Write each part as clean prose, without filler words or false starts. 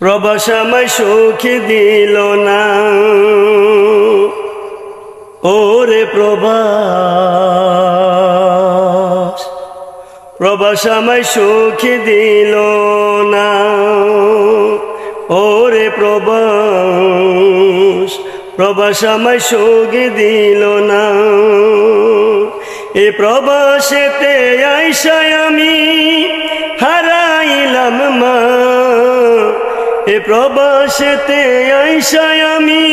প্রবাস আমায় সুখ দিল না, ওরে প্রবাস, প্রবাস আমায় সুখ দিল না, ওরে প্রবাস, প্রবাস আমায় সুখ দিল না। এ প্রবাসেতে আইসায় আমি হারাইলাম মা, এ প্রবাসেতে আইসায় আমি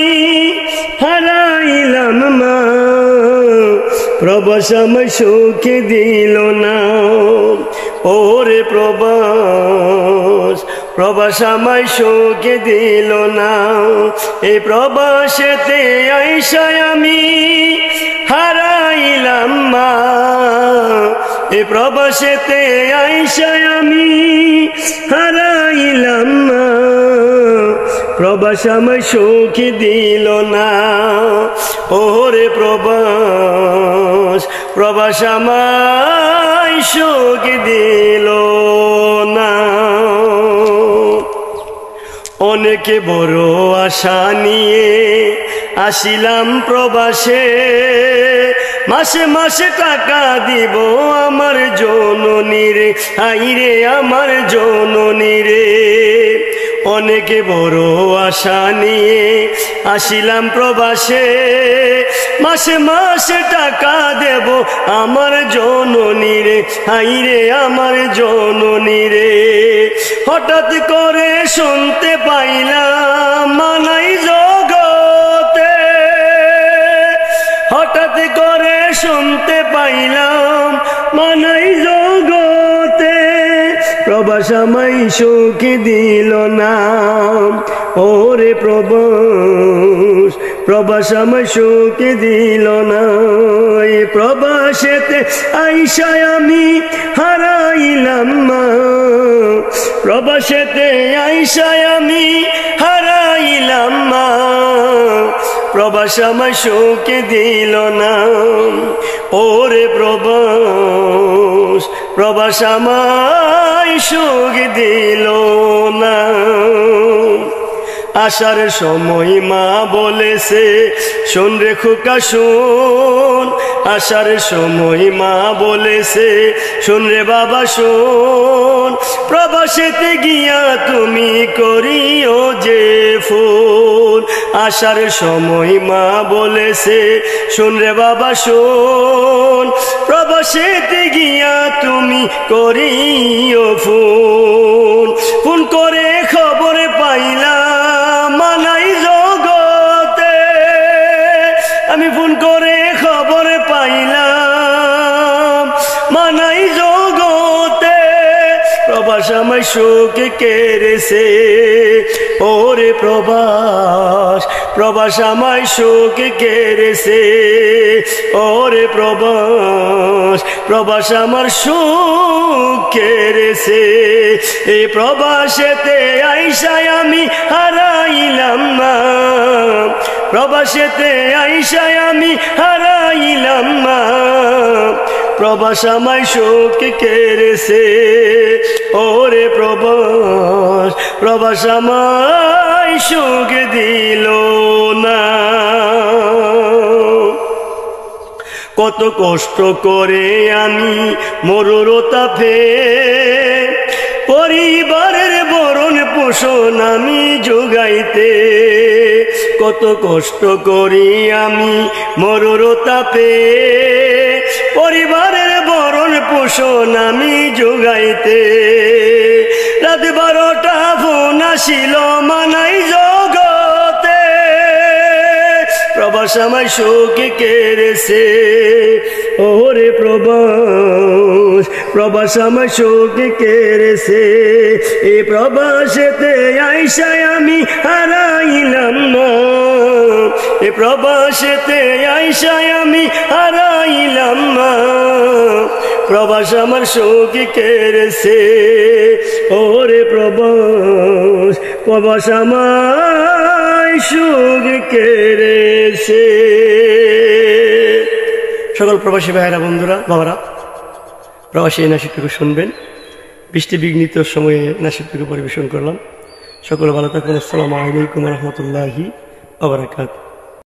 হারাইলাম মা, প্রবাস আমায় সুখ দিল না, ওরে প্রবাস, প্রবাস আমায় সুখ দিল না। এই প্রবাসেতে আইসায় আমি হারাইলাম মা, এই প্রবাসেতে আইসায় আমি হারাইলাম মা, প্রবাস আমায় সুখ দিল না, ওরে প্রবাস, প্রবাস আমায় সুখ দিল না। অনেকে বড় আশা নিয়ে আসিলাম প্রবাসে, মাসে মাসে টাকা দিব আমার জননী রে, হাইরে আমার জননী রে। অনেকে বড় আশা নিয়ে আসিলাম প্রবাসে, মাসে মাসে টাকা দেব আমার জননী রে, হাইরে আমার জননী রে। হঠাৎ করে শুনতে পাইলাম মানাই জগতে, হঠাৎ করে শুনতে পাইলাম মানাই জগতে, প্রবাস আমায় সুখ দিল না, ওরে প্রবাস, প্রবাস আমায় সুখ দিল না। এই প্রবাসেতে আইসায় আমি হারাইলাম মা, প্রবাসেতে আইসায় আমি হারাইলাম মা, প্রবাস আমায় সুখ দিল না, ওরে প্রবাস, প্রবাস আমায় সুখ দিল না। আসার সময় মা বলেছে শোন রে খোকা শোন, আসার সময় মা বলেছে শোন রে বাবা শোন, প্রবাসেতে গিয়া তুমি করিও যে ফোন। আসার সময় মা বলেছে শোন রে বাবা শোন, প্রবাসেতে গিয়া তুমি করিও ফোন। ফোন করে খবর পাইলাম মানাই জগতে, আমি ফোন করে খবর পাইলাম মানাই জগতে, প্রবাস আমায় সুখ কেড়েছে, ওরে প্রবাস, প্রবাস আমায় সুখ কেড়েছে, ওরে প্রবাস, প্রবাস আমার সুখ কেড়েছে। এই প্রবাসেতে আইসায় আমি হারাইলাম মা, প্রবাসেতে আইসায় আমি হারাইলাম মা, প্রবাস আমায় সুখ কেড়েছে, ওরে প্রবাস, প্রবাস আমায় সুখ দিল না। কত কষ্ট করে আমি মরুর তাপে পরিবারের ভরণ পোষণ আমি যোগাইতে, কত কষ্ট করি আমি মরুর তাপে পরিবারের ভরণ পোষণ আমি যোগাইতে। রাত 12টা ফোন আসিল মানাই জগতে, প্রবাস আমায় সুখ কেড়েছে, ওরে প্রবাস, প্রবাস আমায় সুখ কেড়েছে। এই প্রবাসেতে আইসায় আমি হারাইলাম মা, এ প্রবাসেতে আইসায় আমি হারাইলাম মা, প্রবাস আমার সুখ কেড়েছে, ওরে প্রবাস, প্রবাস আমায় সুখ কেড়েছে। সকল প্রবাসী ভাইয়েরা, বন্ধুরা, বাবারা, প্রবাসী এই নাসিকটুকু শুনবেন। বৃষ্টি বিঘ্নিত সময়ে নাসিকটুকু পরিবেশন করলাম। সকলে ভালো থাকুন। আসসালামু আলাইকুম রহমতুল্লাহি ওয়া বারাকাতুহু।